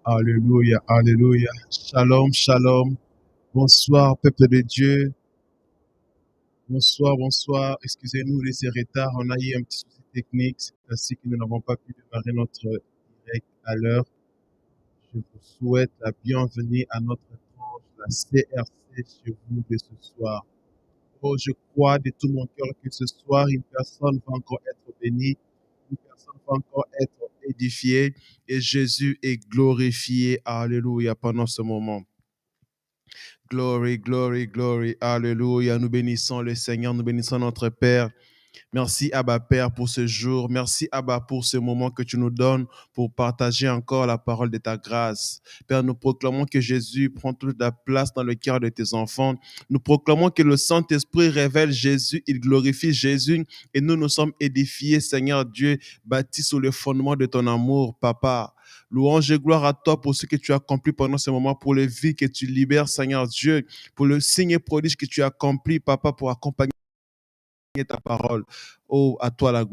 Alléluia, alléluia. Shalom, shalom. Bonsoir, peuple de Dieu. Bonsoir, bonsoir. Excusez-nous les retards. On a eu un petit souci technique. C'est ainsi que nous n'avons pas pu démarrer notre direct à l'heure. Je vous souhaite la bienvenue à notre tranche, la CRC, sur vous de ce soir. Oh, je crois de tout mon cœur que ce soir, une personne va encore être bénie. Une personne va encore être édifiée. Et Jésus est glorifié. Alléluia pendant ce moment. Glory, glory, glory. Alléluia. Nous bénissons le Seigneur, nous bénissons notre Père. Merci Abba Père pour ce jour. Merci Abba pour ce moment que tu nous donnes pour partager encore la parole de ta grâce. Père, nous proclamons que Jésus prend toute la place dans le cœur de tes enfants. Nous proclamons que le Saint-Esprit révèle Jésus, il glorifie Jésus et nous sommes édifiés, Seigneur Dieu, bâtis sous le fondement de ton amour, Papa. Louange et gloire à toi pour ce que tu as accompli pendant ce moment, pour les vies que tu libères, Seigneur Dieu, pour le signe et prodige que tu as accompli, Papa, pour accompagner ta parole. Oh, à toi la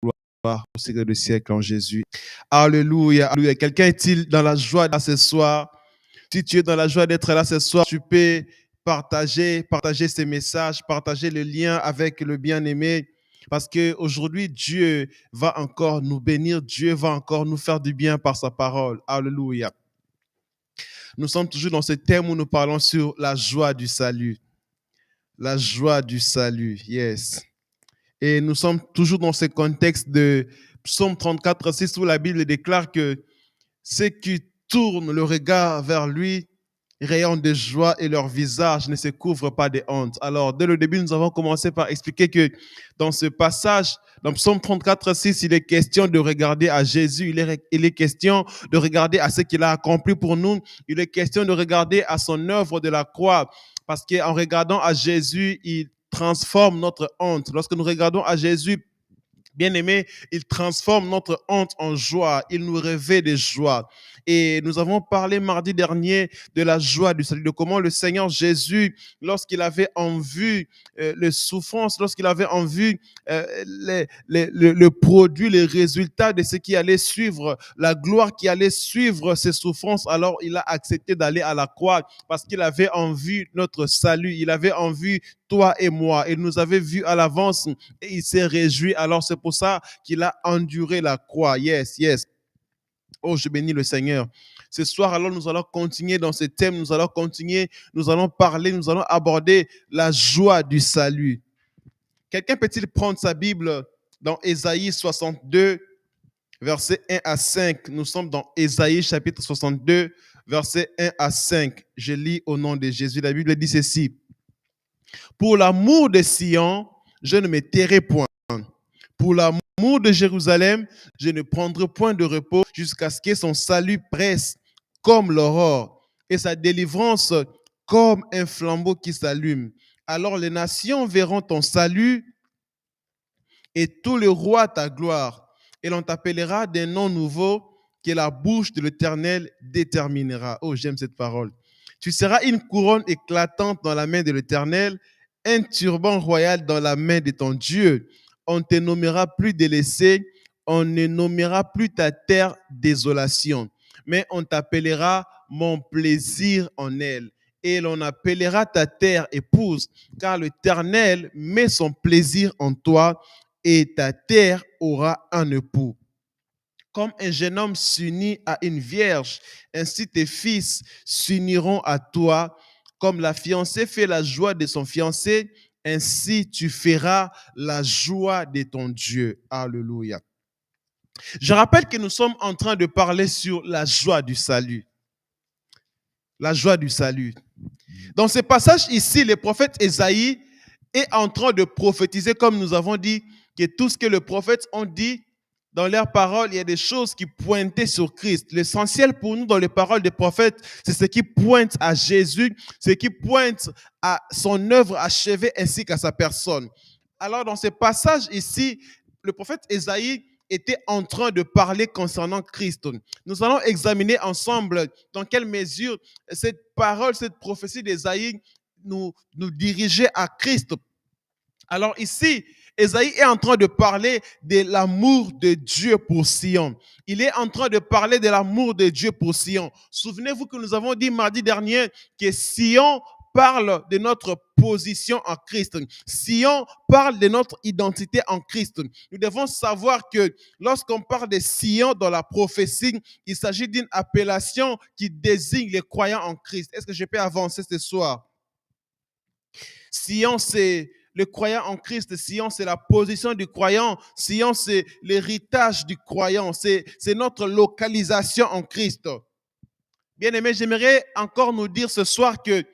gloire au siècle de siècle en Jésus. Alléluia, alléluia. Quelqu'un est-il dans la joie de ce soir? Si tu es dans la joie d'être là ce soir, tu peux partager ces messages, partager le lien avec le bien-aimé. Parce qu'aujourd'hui, Dieu va encore nous bénir, Dieu va encore nous faire du bien par sa parole. Alléluia. Nous sommes toujours dans ce thème où nous parlons sur la joie du salut. La joie du salut, yes. Et nous sommes toujours dans ce contexte de Psaume 34, 6, où la Bible déclare que ceux qui tournent le regard vers lui rayonnent de joie et leur visage ne se couvre pas de honte. Alors, dès le début, nous avons commencé par expliquer que dans ce passage, dans Psaume 34, 6, il est question de regarder à Jésus, il est question de regarder à ce qu'il a accompli pour nous, il est question de regarder à son œuvre de la croix, parce qu'en regardant à Jésus, il transforme notre honte. Lorsque nous regardons à Jésus, bien-aimé, il transforme notre honte en joie. Il nous réveille de joie. Et nous avons parlé mardi dernier de la joie du salut, de comment le Seigneur Jésus, lorsqu'il avait en vue les souffrances, lorsqu'il avait en vue le produit, les résultats de ce qui allait suivre, la gloire qui allait suivre ces souffrances, alors il a accepté d'aller à la croix parce qu'il avait en vue notre salut. Il avait en vue toi et moi. Il nous avait vus à l'avance et il s'est réjoui. Alors c'est pour ça qu'il a enduré la croix. Yes, yes. Oh, je bénis le Seigneur. Ce soir, alors, nous allons continuer dans ce thème. Nous allons continuer. Nous allons parler. Nous allons aborder la joie du salut. Quelqu'un peut-il prendre sa Bible dans Ésaïe 62, versets 1 à 5. Nous sommes dans Ésaïe chapitre 62, versets 1 à 5. Je lis au nom de Jésus. La Bible dit ceci. Pour l'amour de Sion, je ne me tairai point. Pour l'amour de Jérusalem, je ne prendrai point de repos jusqu'à ce que son salut presse comme l'aurore et sa délivrance comme un flambeau qui s'allume. Alors les nations verront ton salut et tous les rois ta gloire. Et l'on t'appellera des noms nouveaux que la bouche de l'Éternel déterminera. Oh, j'aime cette parole. Tu seras une couronne éclatante dans la main de l'Éternel, un turban royal dans la main de ton Dieu. On ne te nommera plus délaissé, on ne nommera plus ta terre désolation, mais on t'appellera mon plaisir en elle. Et l'on appellera ta terre épouse, car l'Éternel met son plaisir en toi et ta terre aura un époux. Comme un jeune homme s'unit à une vierge, ainsi tes fils s'uniront à toi. Comme la fiancée fait la joie de son fiancé, ainsi tu feras la joie de ton Dieu. Alléluia. Je rappelle que nous sommes en train de parler sur la joie du salut. La joie du salut. Dans ce passage ici, le prophète Ésaïe est en train de prophétiser, comme nous avons dit, que tout ce que les prophètes ont dit, dans leurs paroles, il y a des choses qui pointaient sur Christ. L'essentiel pour nous dans les paroles des prophètes, c'est ce qui pointe à Jésus, ce qui pointe à son œuvre achevée ainsi qu'à sa personne. Alors dans ce passage ici, le prophète Ésaïe était en train de parler concernant Christ. Nous allons examiner ensemble dans quelle mesure cette parole, cette prophétie d'Ésaïe nous dirigeait à Christ. Alors ici, Ésaïe est en train de parler de l'amour de Dieu pour Sion. Il est en train de parler de l'amour de Dieu pour Sion. Souvenez-vous que nous avons dit mardi dernier que Sion parle de notre position en Christ. Sion parle de notre identité en Christ. Nous devons savoir que lorsqu'on parle de Sion dans la prophétie, il s'agit d'une appellation qui désigne les croyants en Christ. Est-ce que je peux avancer ce soir? Sion, c'est le croyant en Christ. Sion, c'est la position du croyant. Sion, c'est l'héritage du croyant. C'est notre localisation en Christ. Bien aimé, j'aimerais encore nous dire ce soir que,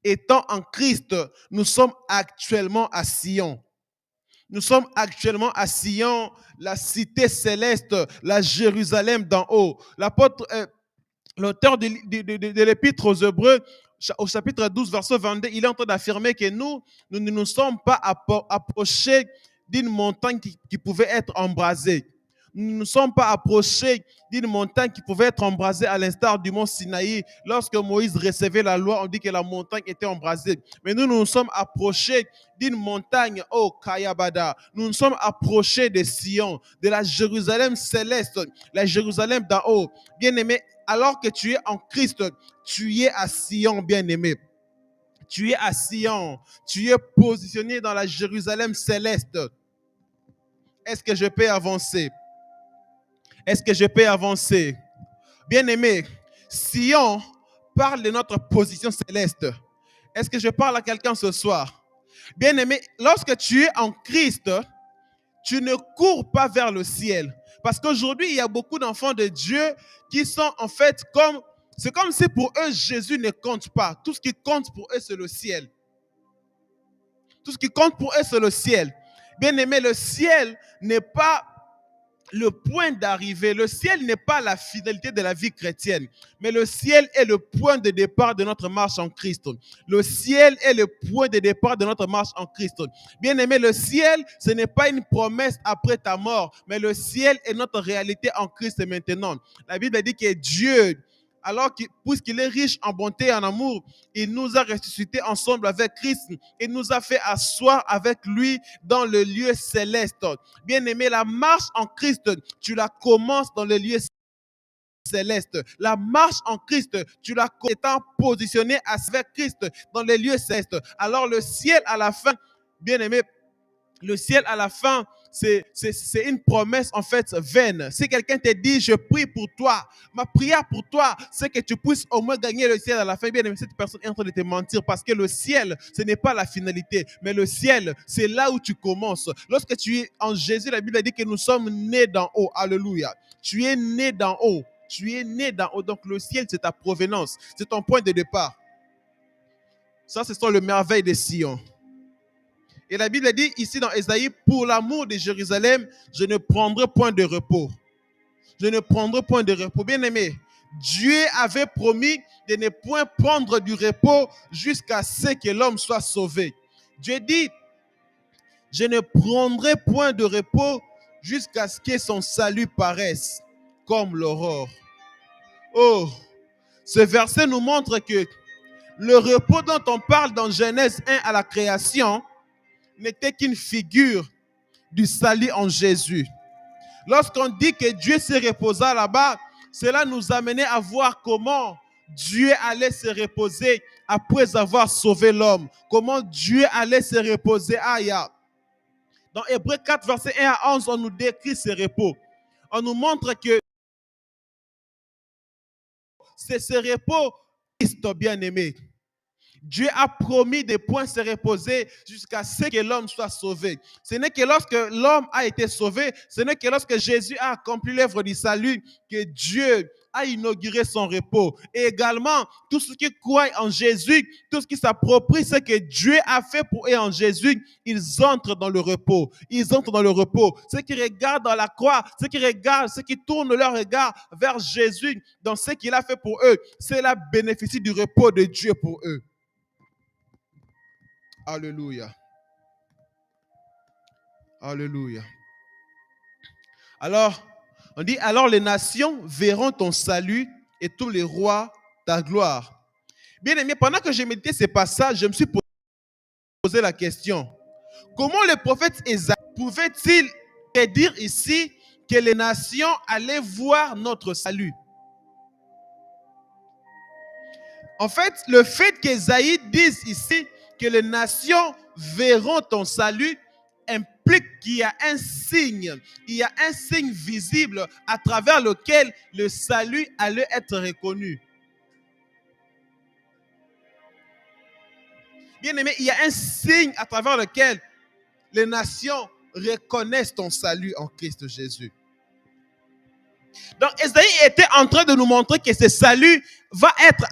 étant en Christ, nous sommes actuellement à Sion. Nous sommes actuellement à Sion, la cité céleste, la Jérusalem d'en haut. L'auteur de l'épître aux Hébreux, au chapitre 12, verset 22, il est en train d'affirmer que nous ne nous sommes pas approchés d'une montagne qui pouvait être embrasée. Nous ne nous sommes pas approchés d'une montagne qui pouvait être embrasée à l'instar du mont Sinaï. Lorsque Moïse recevait la loi, on dit que la montagne était embrasée. Mais nous nous sommes approchés d'une montagne, oh Kayabada. Nous nous sommes approchés de Sion, de la Jérusalem céleste, la Jérusalem d'en haut. Bien-aimé, alors que tu es en Christ, tu es à Sion, bien-aimé. Tu es à Sion. Tu es positionné dans la Jérusalem céleste. Est-ce que je peux avancer? Est-ce que je peux avancer? Bien-aimé, Sion parle de notre position céleste. Est-ce que je parle à quelqu'un ce soir? Bien-aimé, lorsque tu es en Christ, tu ne cours pas vers le ciel. Parce qu'aujourd'hui, il y a beaucoup d'enfants de Dieu qui sont en fait comme... C'est comme si pour eux, Jésus ne compte pas. Tout ce qui compte pour eux, c'est le ciel. Tout ce qui compte pour eux, c'est le ciel. Bien-aimé, le ciel n'est pas le point d'arrivée. Le ciel n'est pas la finalité de la vie chrétienne, mais le ciel est le point de départ de notre marche en Christ. Le ciel est le point de départ de notre marche en Christ. Bien-aimé, le ciel, ce n'est pas une promesse après ta mort, mais le ciel est notre réalité en Christ maintenant. La Bible dit que Dieu, alors puisqu'il est riche en bonté et en amour, il nous a ressuscités ensemble avec Christ et nous a fait asseoir avec lui dans le lieu céleste. Bien-aimé, la marche en Christ, tu la commences dans le lieu céleste. La marche en Christ, tu la étant positionné avec Christ dans les lieux célestes. Alors le ciel à la fin, bien-aimé, le ciel à la fin, c'est une promesse en fait vaine. Si quelqu'un te dit, je prie pour toi, ma prière pour toi, c'est que tu puisses au moins gagner le ciel à la fin. Bien aimé, cette personne est en train de te mentir parce que le ciel, ce n'est pas la finalité, mais le ciel, c'est là où tu commences. Lorsque tu es en Jésus, la Bible dit que nous sommes nés d'en haut. Alléluia. Tu es né d'en haut. Tu es né d'en haut. Donc le ciel, c'est ta provenance. C'est ton point de départ. Ça, ce sont les merveilles de Sion. Et la Bible dit ici dans Ésaïe, pour l'amour de Jérusalem, je ne prendrai point de repos. Je ne prendrai point de repos. Bien aimé, Dieu avait promis de ne point prendre du repos jusqu'à ce que l'homme soit sauvé. Dieu dit, je ne prendrai point de repos jusqu'à ce que son salut paraisse comme l'aurore. Oh, ce verset nous montre que le repos dont on parle dans Genèse 1 à la création n'était qu'une figure du salut en Jésus. Lorsqu'on dit que Dieu se reposa là-bas, cela nous amenait à voir comment Dieu allait se reposer après avoir sauvé l'homme. Comment Dieu allait se reposer. Dans Hébreux 4, verset 1 à 11, on nous décrit ce repos. On nous montre que c'est ce repos Christ bien-aimé. Dieu a promis de ne point se reposer jusqu'à ce que l'homme soit sauvé. Ce n'est que lorsque l'homme a été sauvé, ce n'est que lorsque Jésus a accompli l'œuvre du salut que Dieu a inauguré son repos. Et également, tous ceux qui croient en Jésus, tous ceux qui s'approprient ce que Dieu a fait pour eux en Jésus, ils entrent dans le repos. Ils entrent dans le repos. Ceux qui regardent dans la croix, ceux qui regardent, ceux qui tournent leur regard vers Jésus dans ce qu'il a fait pour eux, cela bénéficie du repos de Dieu pour eux. Alléluia. Alléluia. Alors, on dit, alors les nations verront ton salut et tous les rois ta gloire. Bien aimé, pendant que j'ai médité ces passages, je me suis posé la question. Comment le prophète Ésaïe pouvait-il dire ici que les nations allaient voir notre salut? En fait, le fait qu'Ésaïe dise ici que les nations verront ton salut implique qu'il y a un signe, il y a un signe visible à travers lequel le salut allait être reconnu. Bien aimé, il y a un signe à travers lequel les nations reconnaissent ton salut en Christ Jésus. Donc, Ésaïe était en train de nous montrer que ce salut va être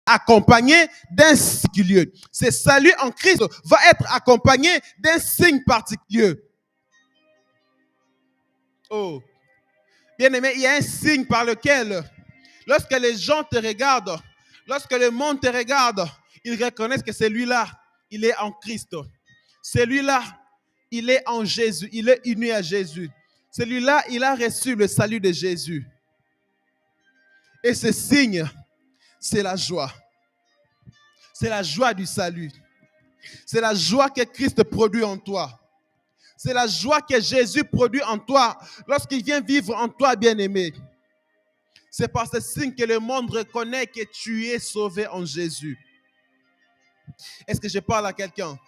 accompagné d'un particulier. Ce salut en Christ va être accompagné d'un signe particulier. Oh, bien aimé, il y a un signe par lequel, lorsque les gens te regardent, lorsque le monde te regarde, ils reconnaissent que celui-là, il est en Christ. Celui-là, il est en Jésus, il est uni à Jésus. Celui-là, il a reçu le salut de Jésus. Et ce signe, c'est la joie. C'est la joie du salut. C'est la joie que Christ produit en toi. C'est la joie que Jésus produit en toi lorsqu'il vient vivre en toi, bien-aimé. C'est par ce signe que le monde reconnaît que tu es sauvé en Jésus. Est-ce que je parle à quelqu'un?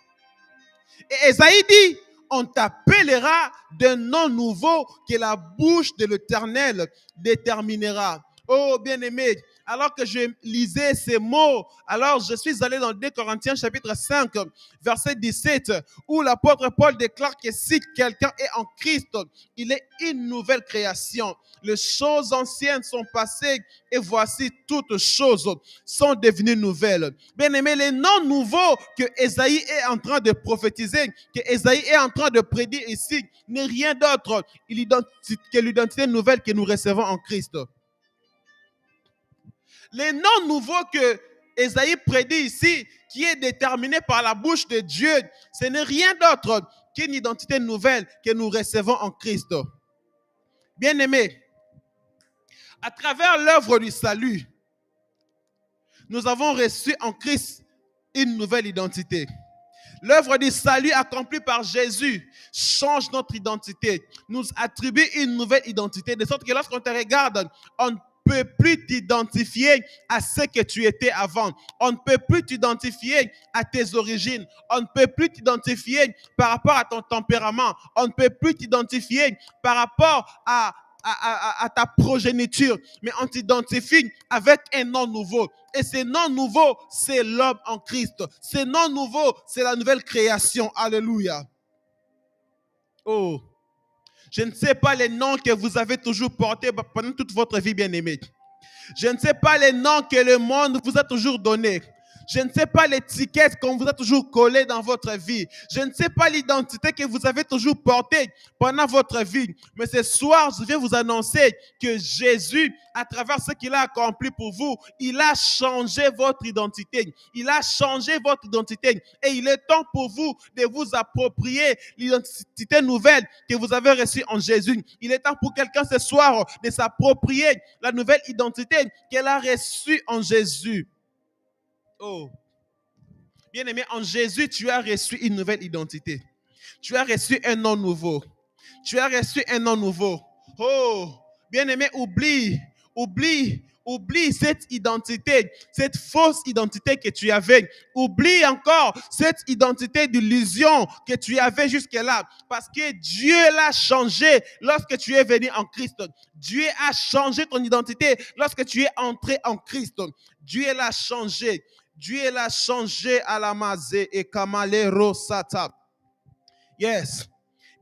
Et Ésaïe dit, on t'appellera d'un nom nouveau que la bouche de l'Éternel déterminera. Oh, bien-aimé, alors que je lisais ces mots, alors je suis allé dans 2 Corinthiens chapitre 5, verset 17, où l'apôtre Paul déclare que si quelqu'un est en Christ, il est une nouvelle création. Les choses anciennes sont passées et voici toutes choses sont devenues nouvelles. Bien-aimé, les noms nouveaux que Ésaïe est en train de prophétiser, que Ésaïe est en train de prédire ici, n'est rien d'autre que l'identité nouvelle que nous recevons en Christ. Les noms nouveaux que Ésaïe prédit ici, qui est déterminé par la bouche de Dieu, ce n'est rien d'autre qu'une identité nouvelle que nous recevons en Christ. Bien-aimés, à travers l'œuvre du salut, nous avons reçu en Christ une nouvelle identité. L'œuvre du salut accomplie par Jésus change notre identité, nous attribue une nouvelle identité, de sorte que lorsqu'on te regarde, on ne peut plus t'identifier à ce que tu étais avant. On ne peut plus t'identifier à tes origines. On ne peut plus t'identifier par rapport à ton tempérament. On ne peut plus t'identifier par rapport à ta progéniture, mais on t'identifie avec un nom nouveau. Et ce nom nouveau, c'est l'homme en Christ. Ce nom nouveau, c'est la nouvelle création. Alléluia. Oh, je ne sais pas les noms que vous avez toujours portés pendant toute votre vie, bien-aimée. Je ne sais pas les noms que le monde vous a toujours donnés. Je ne sais pas l'étiquette qu'on vous a toujours collée dans votre vie. Je ne sais pas l'identité que vous avez toujours portée pendant votre vie. Mais ce soir, je viens vous annoncer que Jésus, à travers ce qu'il a accompli pour vous, il a changé votre identité. Il a changé votre identité. Et il est temps pour vous de vous approprier l'identité nouvelle que vous avez reçue en Jésus. Il est temps pour quelqu'un ce soir de s'approprier la nouvelle identité qu'elle a reçue en Jésus. Oh, bien-aimé, en Jésus, tu as reçu une nouvelle identité. Tu as reçu un nom nouveau. Tu as reçu un nom nouveau. Oh, bien-aimé, oublie cette identité, cette fausse identité que tu avais. Oublie encore cette identité d'illusion que tu avais jusque-là. Parce que Dieu l'a changé lorsque tu es venu en Christ. Dieu a changé ton identité lorsque tu es entré en Christ. Dieu l'a changé. Dieu l'a changé à la mazé et kamalero sata. Yes.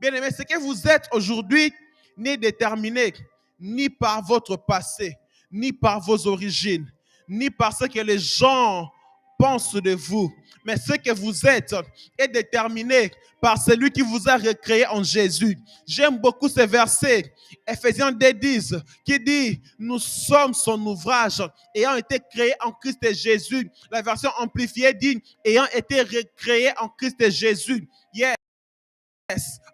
Bien aimé, ce que vous êtes aujourd'hui n'est déterminé ni par votre passé, ni par vos origines, ni par ce que les gens pensent de vous. Mais ce que vous êtes est déterminé par celui qui vous a recréé en Jésus. J'aime beaucoup ce verset, Ephésiens 2:10, qui dit « Nous sommes son ouvrage, ayant été créés en Christ Jésus ». La version amplifiée dit « Ayant été recréés en Christ Jésus ». Yes,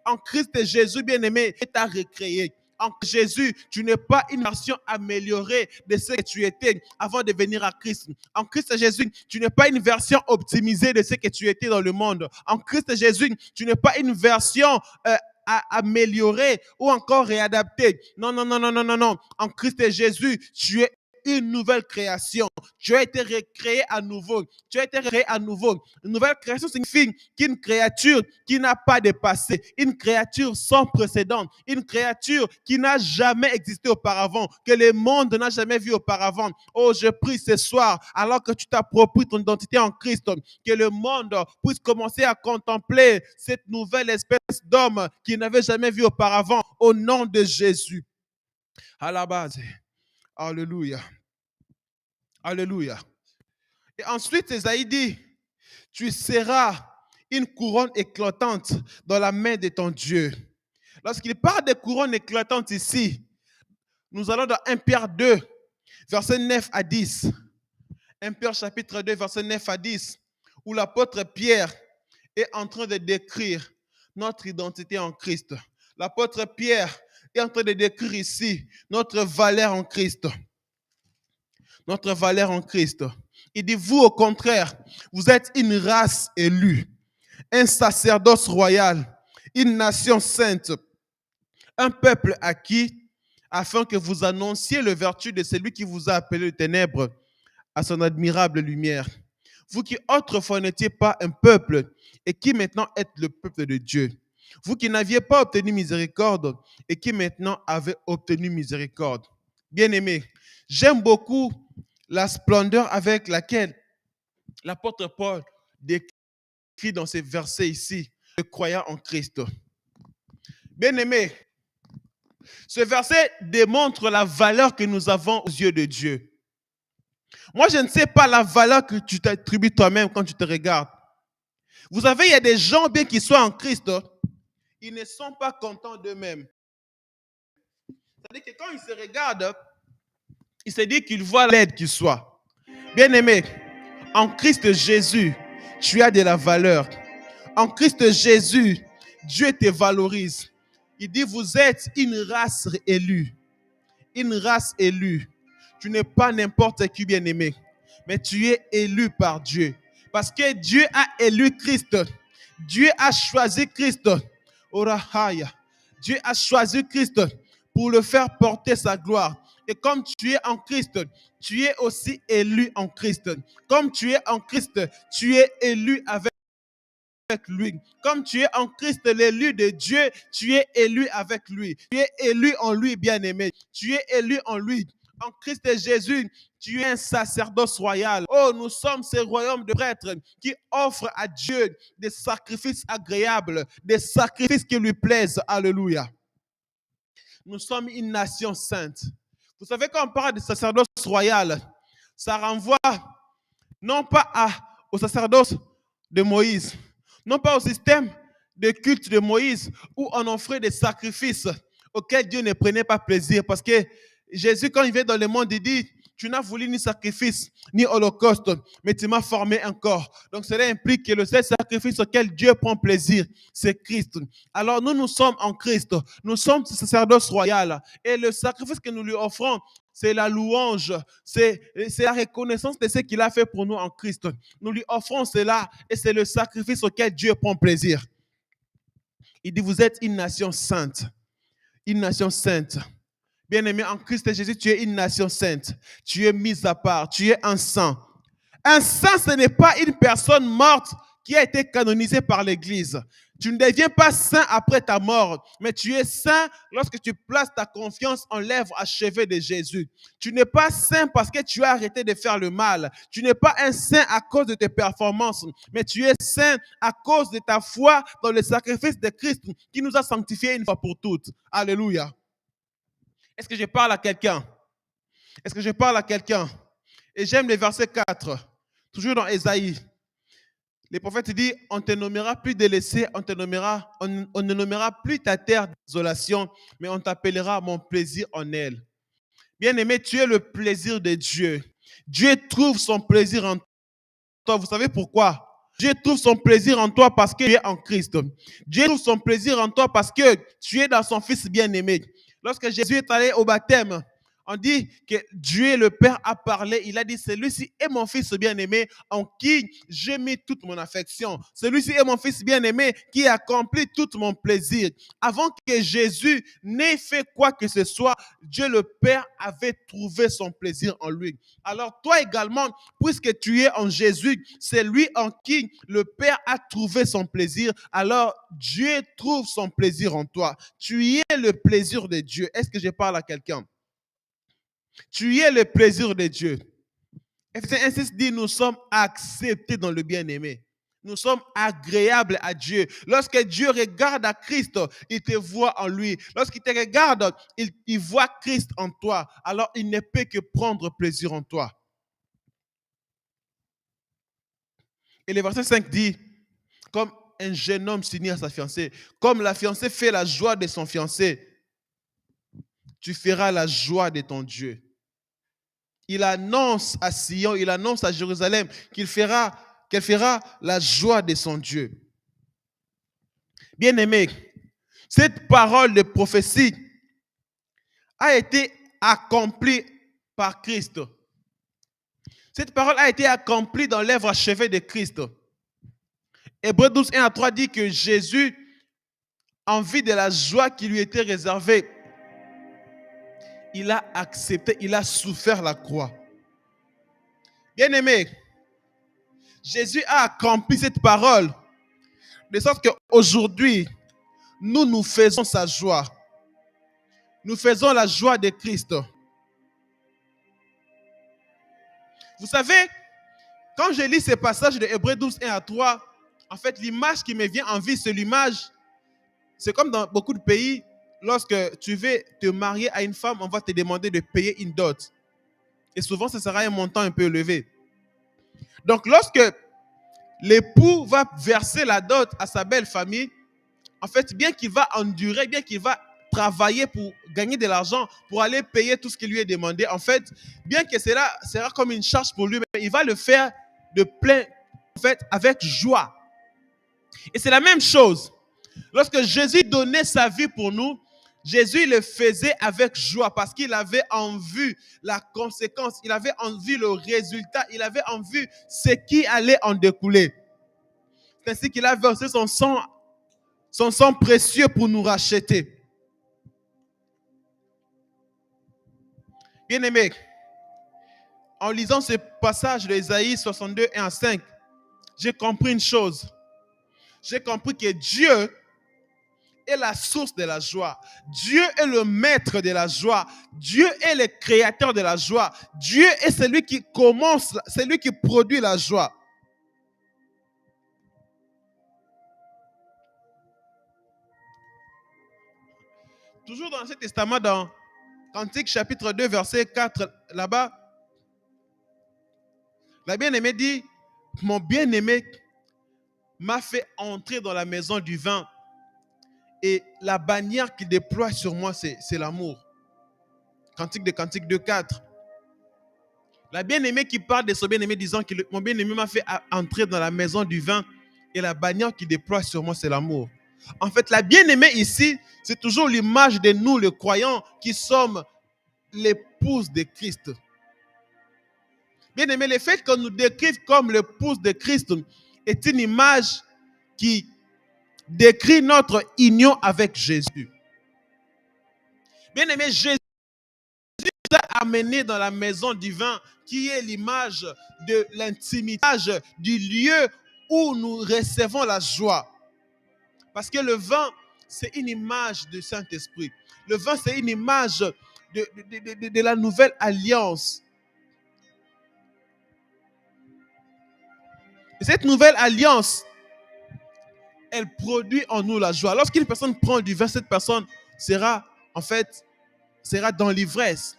en Christ Jésus, bien-aimé, il t'a recréé. En Jésus, tu n'es pas une version améliorée de ce que tu étais avant de venir à Christ. En Christ Jésus, tu n'es pas une version optimisée de ce que tu étais dans le monde. En Christ Jésus, tu n'es pas une version améliorée ou encore réadaptée. Non, non, non, non, non, non, non. En Christ Jésus, tu es une nouvelle création. Tu as été recréé à nouveau. Tu as été recréé à nouveau. Une nouvelle création signifie qu'une créature qui n'a pas de passé, une créature sans précédent, une créature qui n'a jamais existé auparavant, que le monde n'a jamais vu auparavant. Oh, je prie ce soir, alors que tu t'appropries ton identité en Christ, que le monde puisse commencer à contempler cette nouvelle espèce d'homme qu'il n'avait jamais vu auparavant, au nom de Jésus. À la base. Alléluia. Alléluia. Et ensuite, Esaïe dit, tu seras une couronne éclatante dans la main de ton Dieu. Lorsqu'il parle de couronne éclatante ici, nous allons dans 1 Pierre 2, versets 9 à 10. 1 Pierre chapitre 2, versets 9 à 10, où l'apôtre Pierre est en train de décrire notre identité en Christ. L'apôtre Pierre est en train de décrire ici notre valeur en Christ. Notre valeur en Christ. Il dit, vous au contraire, vous êtes une race élue, un sacerdoce royal, une nation sainte, un peuple acquis, afin que vous annonciez le vertu de celui qui vous a appelé de ténèbres à son admirable lumière. Vous qui autrefois n'étiez pas un peuple et qui maintenant êtes le peuple de Dieu. Vous qui n'aviez pas obtenu miséricorde et qui maintenant avez obtenu miséricorde. Bien-aimés, j'aime beaucoup la splendeur avec laquelle l'apôtre Paul décrit dans ces versets ici le croyant en Christ. Bien-aimés, ce verset démontre la valeur que nous avons aux yeux de Dieu. Moi, je ne sais pas la valeur que tu t'attribues toi-même quand tu te regardes. Vous savez, il y a des gens, bien qu'ils soient en Christ, ils ne sont pas contents d'eux-mêmes. C'est-à-dire que quand ils se regardent, ils se disent qu'ils voient l'aide qu'ils soient. Bien-aimé, en Christ Jésus, tu as de la valeur. En Christ Jésus, Dieu te valorise. Il dit, vous êtes une race élue. Une race élue. Tu n'es pas n'importe qui, bien-aimé, mais tu es élu par Dieu. Parce que Dieu a élu Christ. Dieu a choisi Christ. Orahaya. Dieu a choisi Christ pour le faire porter sa gloire. Et comme tu es en Christ, tu es aussi élu en Christ. Comme tu es en Christ, tu es élu avec lui. Comme tu es en Christ, l'élu de Dieu, tu es élu avec lui. Tu es élu en lui, bien-aimé. Tu es élu en lui. En Christ Jésus, tu es un sacerdoce royal. Oh, nous sommes ce royaume de prêtres qui offre à Dieu des sacrifices agréables, des sacrifices qui lui plaisent. Alléluia. Nous sommes une nation sainte. Vous savez, quand on parle de sacerdoce royal, ça renvoie non pas au sacerdoce de Moïse, non pas au système de culte de Moïse où on offrait des sacrifices auxquels Dieu ne prenait pas plaisir. Parce que Jésus, quand il vient dans le monde, il dit, tu n'as voulu ni sacrifice, ni holocauste, mais tu m'as formé un corps. Donc cela implique que le seul sacrifice auquel Dieu prend plaisir, c'est Christ. Alors nous sommes en Christ. Nous sommes ce sacerdoce royal. Et le sacrifice que nous lui offrons, c'est la louange, c'est la reconnaissance de ce qu'il a fait pour nous en Christ. Nous lui offrons cela et c'est le sacrifice auquel Dieu prend plaisir. Il dit, vous êtes une nation sainte. Une nation sainte. Bien-aimé, en Christ Jésus, tu es une nation sainte. Tu es mise à part. Tu es un saint. Un saint, ce n'est pas une personne morte qui a été canonisée par l'Église. Tu ne deviens pas saint après ta mort, mais tu es saint lorsque tu places ta confiance en l'œuvre achevée de Jésus. Tu n'es pas saint parce que tu as arrêté de faire le mal. Tu n'es pas un saint à cause de tes performances, mais tu es saint à cause de ta foi dans le sacrifice de Christ qui nous a sanctifiés une fois pour toutes. Alléluia. Est-ce que je parle à quelqu'un? Est-ce que je parle à quelqu'un? Et j'aime le verset 4, toujours dans Ésaïe. Le prophète dit, on ne te nommera plus délaissé, on ne nommera plus ta terre désolation, mais on t'appellera mon plaisir en elle. Bien-aimé, tu es le plaisir de Dieu. Dieu trouve son plaisir en toi. Vous savez pourquoi? Dieu trouve son plaisir en toi parce que tu es en Christ. Dieu trouve son plaisir en toi parce que tu es dans son Fils bien-aimé. Lorsque Jésus est allé au baptême, on dit que Dieu le Père a parlé. Il a dit, celui-ci est mon fils bien-aimé en qui j'ai mis toute mon affection. Celui-ci est mon fils bien-aimé qui accomplit tout mon plaisir. Avant que Jésus n'ait fait quoi que ce soit, Dieu le Père avait trouvé son plaisir en lui. Alors toi également, puisque tu es en Jésus, c'est lui en qui le Père a trouvé son plaisir. Alors Dieu trouve son plaisir en toi. Tu es le plaisir de Dieu. Est-ce que je parle à quelqu'un? Tu es le plaisir de Dieu. Ephésiens 1:6 dit, nous sommes acceptés dans le bien-aimé. Nous sommes agréables à Dieu. Lorsque Dieu regarde à Christ, il te voit en lui. Lorsqu'il te regarde, il voit Christ en toi. Alors, il ne peut que prendre plaisir en toi. Et le verset 5 dit, comme un jeune homme s'unit à sa fiancée, comme la fiancée fait la joie de son fiancé, tu feras la joie de ton Dieu. Il annonce à Sion, il annonce à Jérusalem qu'elle fera la joie de son Dieu. Bien-aimé, cette parole de prophétie a été accomplie par Christ. Cette parole a été accomplie dans l'œuvre achevée de Christ. Hébreux 12:1-3 dit que Jésus, en vue de la joie qui lui était réservée, il a accepté, il a souffert la croix. Bien-aimé, Jésus a accompli cette parole de sorte qu'aujourd'hui, nous faisons sa joie. Nous faisons la joie de Christ. Vous savez, quand je lis ces passages de Hébreux 12:1-3, en fait, l'image qui me vient en vie, c'est l'image. C'est comme dans beaucoup de pays, lorsque tu veux te marier à une femme, on va te demander de payer une dot. Et souvent, ce sera un montant un peu élevé. Donc, lorsque l'époux va verser la dot à sa belle famille, en fait, bien qu'il va endurer, bien qu'il va travailler pour gagner de l'argent, pour aller payer tout ce qui lui est demandé, en fait, bien que cela sera comme une charge pour lui, mais il va le faire de plein, en fait, avec joie. Et c'est la même chose. Lorsque Jésus donnait sa vie pour nous, Jésus le faisait avec joie parce qu'il avait en vue la conséquence, il avait en vue le résultat, il avait en vue ce qui allait en découler. C'est ainsi qu'il a versé son sang précieux pour nous racheter. Bien-aimé, en lisant ce passage d'Ésaïe 62, 1-5, j'ai compris une chose. J'ai compris que Dieu est la source de la joie. Dieu est le maître de la joie. Dieu est le créateur de la joie. Dieu est celui qui commence, celui qui produit la joie. Toujours dans l'Ancien Testament, dans Cantique chapitre 2, verset 4, là-bas, la bien-aimée dit, mon bien-aimé m'a fait entrer dans la maison du vin et la bannière qu'il déploie sur moi, c'est l'amour. Cantique 2, 4. La bien-aimée qui parle de son bien-aimé disant que mon bien-aimé m'a fait entrer dans la maison du vin et la bannière qu'il déploie sur moi, c'est l'amour. En fait, la bien-aimée ici, c'est toujours l'image de nous, les croyants, qui sommes l'épouse de Christ. Bien-aimé, le fait qu'on nous décrive comme l'épouse de Christ est une image qui décrit notre union avec Jésus. Bien-aimé, Jésus nous a amenés dans la maison du vin, qui est l'image de l'intimité, du lieu où nous recevons la joie. Parce que le vin, c'est une image du Saint-Esprit. Le vin, c'est une image de la nouvelle alliance. Et cette nouvelle alliance, elle produit en nous la joie. Lorsqu'une personne prend du vin, cette personne sera dans l'ivresse.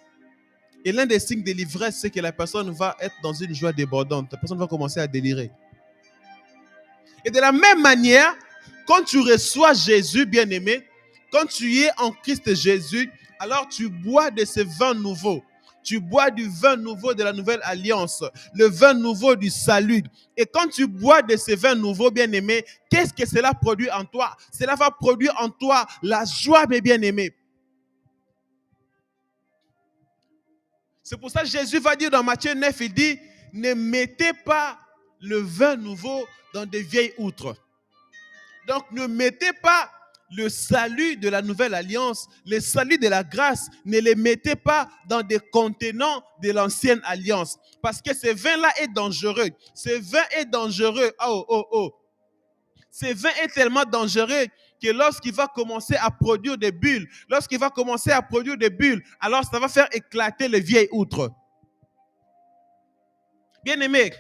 Et l'un des signes de l'ivresse, c'est que la personne va être dans une joie débordante. La personne va commencer à délirer. Et de la même manière, quand tu reçois Jésus, bien-aimé, quand tu es en Christ Jésus, alors tu bois de ce vin nouveau. Tu bois du vin nouveau de la nouvelle alliance, le vin nouveau du salut. Et quand tu bois de ce vin nouveau, bien-aimé, qu'est-ce que cela produit en toi? Cela va produire en toi la joie, mes bien-aimés. C'est pour ça que Jésus va dire dans Matthieu 9, il dit, ne mettez pas le vin nouveau dans des vieilles outres. Donc ne mettez pas le salut de la nouvelle alliance, le salut de la grâce, ne les mettez pas dans des contenants de l'ancienne alliance. Parce que ce vin-là est dangereux. Ce vin est dangereux. Oh, oh, oh. Ce vin est tellement dangereux que lorsqu'il va commencer à produire des bulles, alors ça va faire éclater les vieilles outres. Bien-aimés,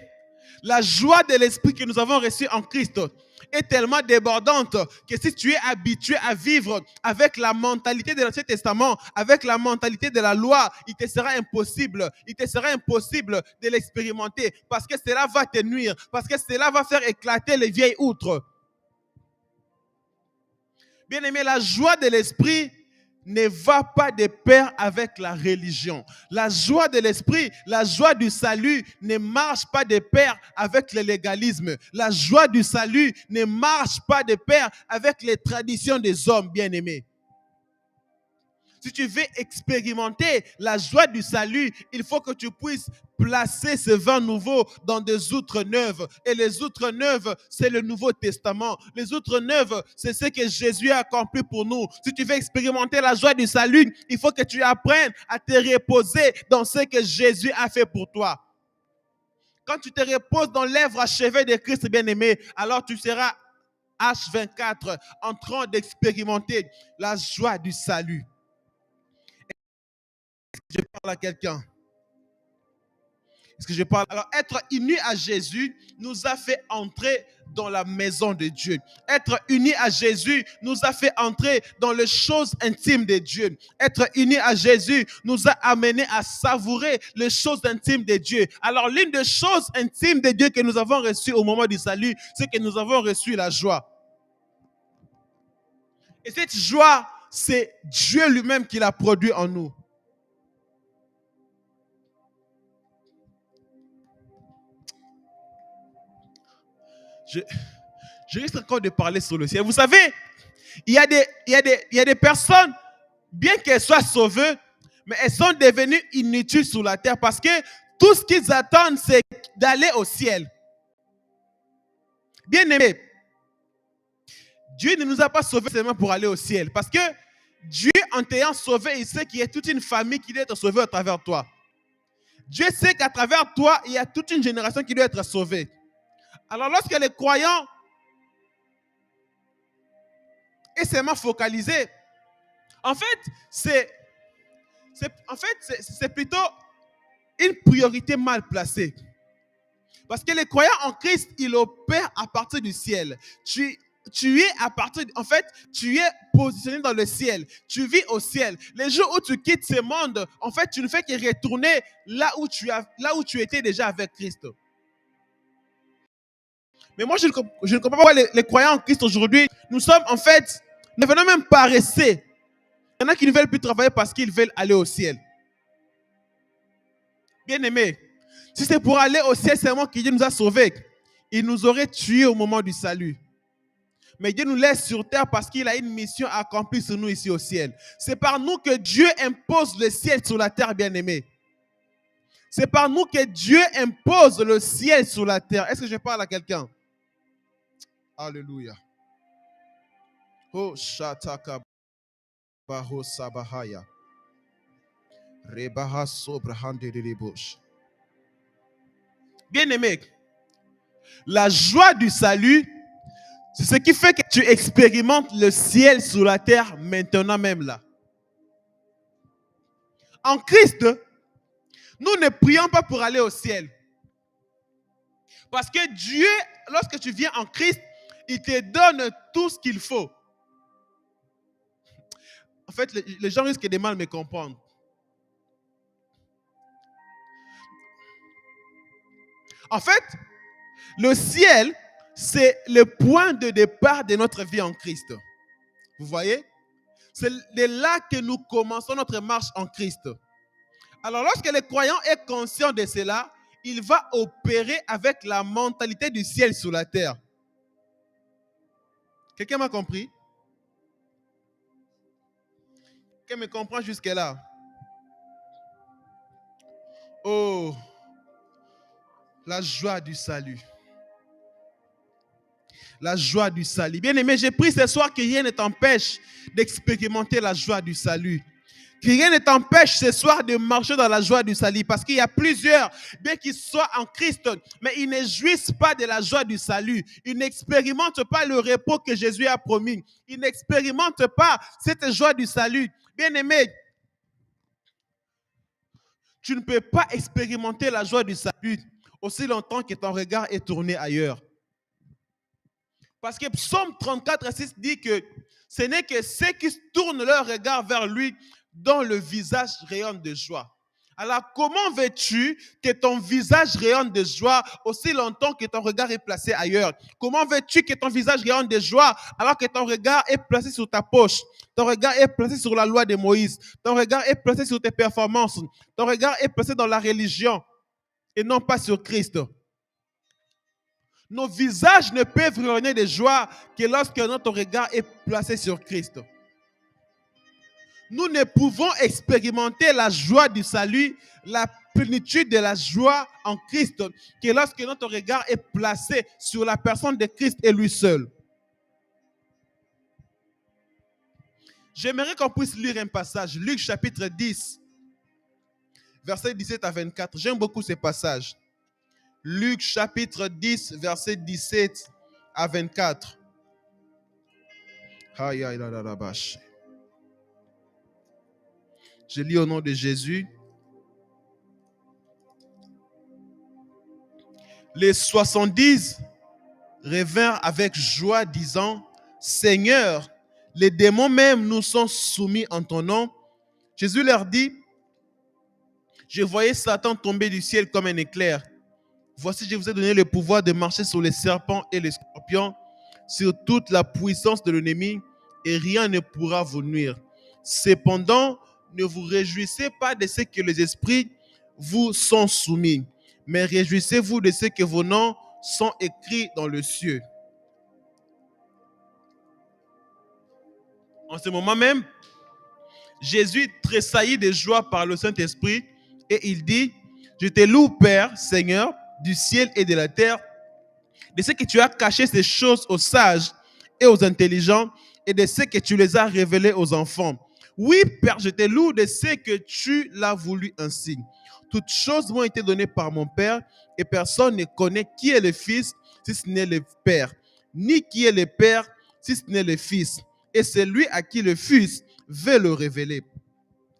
la joie de l'esprit que nous avons reçue en Christ est tellement débordante que si tu es habitué à vivre avec la mentalité de l'Ancien Testament, avec la mentalité de la loi, il te sera impossible de l'expérimenter parce que cela va te nuire, parce que cela va faire éclater les vieilles outres. Bien-aimé, la joie de l'esprit ne va pas de pair avec la religion. La joie de l'esprit, la joie du salut ne marche pas de pair avec le légalisme. La joie du salut ne marche pas de pair avec les traditions des hommes, bien-aimés. Si tu veux expérimenter la joie du salut, il faut que tu puisses placer ce vin nouveau dans des outres neuves. Et les outres neuves, c'est le Nouveau Testament. Les outres neuves, c'est ce que Jésus a accompli pour nous. Si tu veux expérimenter la joie du salut, il faut que tu apprennes à te reposer dans ce que Jésus a fait pour toi. Quand tu te reposes dans l'œuvre achevée de Christ, bien-aimé, alors tu seras H24 en train d'expérimenter la joie du salut. Je parle à quelqu'un. Est-ce que je parle? Alors, être unis à Jésus nous a fait entrer dans la maison de Dieu. Être unis à Jésus nous a fait entrer dans les choses intimes de Dieu. Être unis à Jésus nous a amené à savourer les choses intimes de Dieu. Alors, l'une des choses intimes de Dieu que nous avons reçues au moment du salut, c'est que nous avons reçu la joie. Et cette joie, c'est Dieu lui-même qui l'a produit en nous. Je risque encore de parler sur le ciel. Vous savez, il y a des personnes, bien qu'elles soient sauvées, mais elles sont devenues inutiles sur la terre parce que tout ce qu'ils attendent, c'est d'aller au ciel. Bien aimé, Dieu ne nous a pas sauvés seulement pour aller au ciel. Parce que Dieu, en t'ayant sauvé, il sait qu'il y a toute une famille qui doit être sauvée à travers toi. Dieu sait qu'à travers toi, il y a toute une génération qui doit être sauvée. Alors lorsque les croyants est seulement focalisé, en fait, c'est plutôt une priorité mal placée. Parce que les croyants en Christ, ils opèrent à partir du ciel. Tu es tu es positionné dans le ciel. Tu vis au ciel. Les jours où tu quittes ce monde, en fait, tu ne fais que retourner là où tu étais déjà avec Christ. Mais moi, je ne comprends pas pourquoi les croyants en Christ aujourd'hui, nous sommes en fait, ne venons même pas rester. Il y en a qui ne veulent plus travailler parce qu'ils veulent aller au ciel. Bien aimé, si c'est pour aller au ciel seulement que Dieu nous a sauvés, il nous aurait tués au moment du salut. Mais Dieu nous laisse sur terre parce qu'il a une mission à accomplir sur nous ici au ciel. C'est par nous que Dieu impose le ciel sur la terre, bien aimé. C'est par nous que Dieu impose le ciel sur la terre. Est-ce que je parle à quelqu'un? Alléluia. Oh, Shataka Baho Sabahaya. Rebaha Sobrahande de Bosch. Bien aimé, la joie du salut, c'est ce qui fait que tu expérimentes le ciel sur la terre maintenant même là. En Christ, nous ne prions pas pour aller au ciel. Parce que Dieu, lorsque tu viens en Christ, il te donne tout ce qu'il faut. En fait, les gens risquent de mal me comprendre. En fait, le ciel, c'est le point de départ de notre vie en Christ. Vous voyez? C'est là que nous commençons notre marche en Christ. Alors, lorsque le croyant est conscient de cela, il va opérer avec la mentalité du ciel sur la terre. Quelqu'un m'a compris? Quelqu'un me comprend jusque-là? Oh, la joie du salut. La joie du salut. Bien-aimé, j'ai pris ce soir que rien ne t'empêche d'expérimenter la joie du salut. Que rien ne t'empêche ce soir de marcher dans la joie du salut. Parce qu'il y a plusieurs, bien qu'ils soient en Christ, mais ils ne jouissent pas de la joie du salut. Ils n'expérimentent pas le repos que Jésus a promis. Ils n'expérimentent pas cette joie du salut. Bien-aimé, tu ne peux pas expérimenter la joie du salut aussi longtemps que ton regard est tourné ailleurs. Parce que Psaume 34, 6 dit que ce n'est que ceux qui tournent leur regard vers lui dont le visage rayonne de joie. Alors, comment veux-tu que ton visage rayonne de joie aussi longtemps que ton regard est placé ailleurs? Comment veux-tu que ton visage rayonne de joie alors que ton regard est placé sur ta poche? Ton regard est placé sur la loi de Moïse. Ton regard est placé sur tes performances. Ton regard est placé dans la religion et non pas sur Christ. Nos visages ne peuvent rayonner de joie que lorsque notre regard est placé sur Christ. Nous ne pouvons expérimenter la joie du salut, la plénitude de la joie en Christ, que lorsque notre regard est placé sur la personne de Christ et lui seul. J'aimerais qu'on puisse lire un passage, Luc chapitre 10, versets 17 à 24. J'aime beaucoup ce passage. Luc chapitre 10, versets 17 à 24. Aïe, aïe, la, la, la, bâche. Je lis au nom de Jésus. Les 70 revinrent avec joie, disant, Seigneur, les démons même nous sont soumis en ton nom. Jésus leur dit, je voyais Satan tomber du ciel comme un éclair. Voici, je vous ai donné le pouvoir de marcher sur les serpents et les scorpions, sur toute la puissance de l'ennemi, et rien ne pourra vous nuire. Cependant, ne vous réjouissez pas de ce que les esprits vous sont soumis, mais réjouissez-vous de ce que vos noms sont écrits dans le ciel. En ce moment même, Jésus tressaillit de joie par le Saint-Esprit et il dit, je te loue, Père, Seigneur, du ciel et de la terre, de ce que tu as caché ces choses aux sages et aux intelligents et de ce que tu les as révélées aux enfants. Oui, Père, je te loue de ce que tu l'as voulu ainsi. Toutes choses m'ont été données par mon Père et personne ne connaît qui est le Fils si ce n'est le Père, ni qui est le Père si ce n'est le Fils. Et c'est lui à qui le Fils veut le révéler.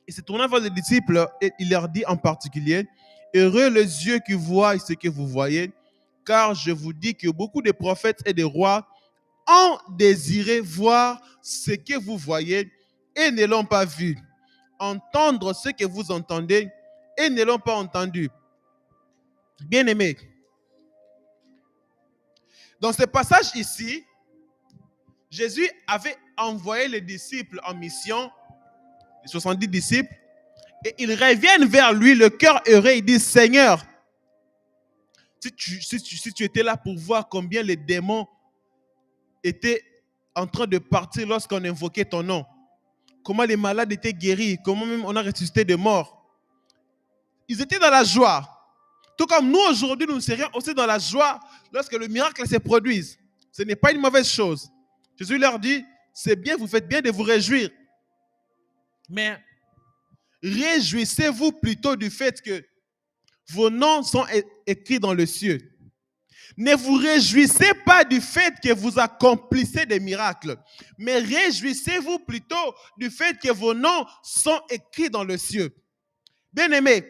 Et se tournant vers les disciples, et il leur dit en particulier, heureux les yeux qui voient ce que vous voyez, car je vous dis que beaucoup de prophètes et de rois ont désiré voir ce que vous voyez et ne l'ont pas vu, entendre ce que vous entendez et ne l'ont pas entendu. Bien-aimés, dans ce passage ici, Jésus avait envoyé les disciples en mission, les 70 disciples, et ils reviennent vers lui, le cœur heureux, ils disent, Seigneur, si tu étais là pour voir combien les démons étaient en train de partir lorsqu'on invoquait ton nom, comment les malades étaient guéris, comment même on a ressuscité des morts. Ils étaient dans la joie. Tout comme nous aujourd'hui, nous serions aussi dans la joie lorsque le miracle se produise. Ce n'est pas une mauvaise chose. Jésus leur dit, c'est bien, vous faites bien de vous réjouir. Mais réjouissez-vous plutôt du fait que vos noms sont écrits dans le ciel. Ne vous réjouissez pas du fait que vous accomplissez des miracles, mais réjouissez-vous plutôt du fait que vos noms sont écrits dans le ciel. Bien-aimés,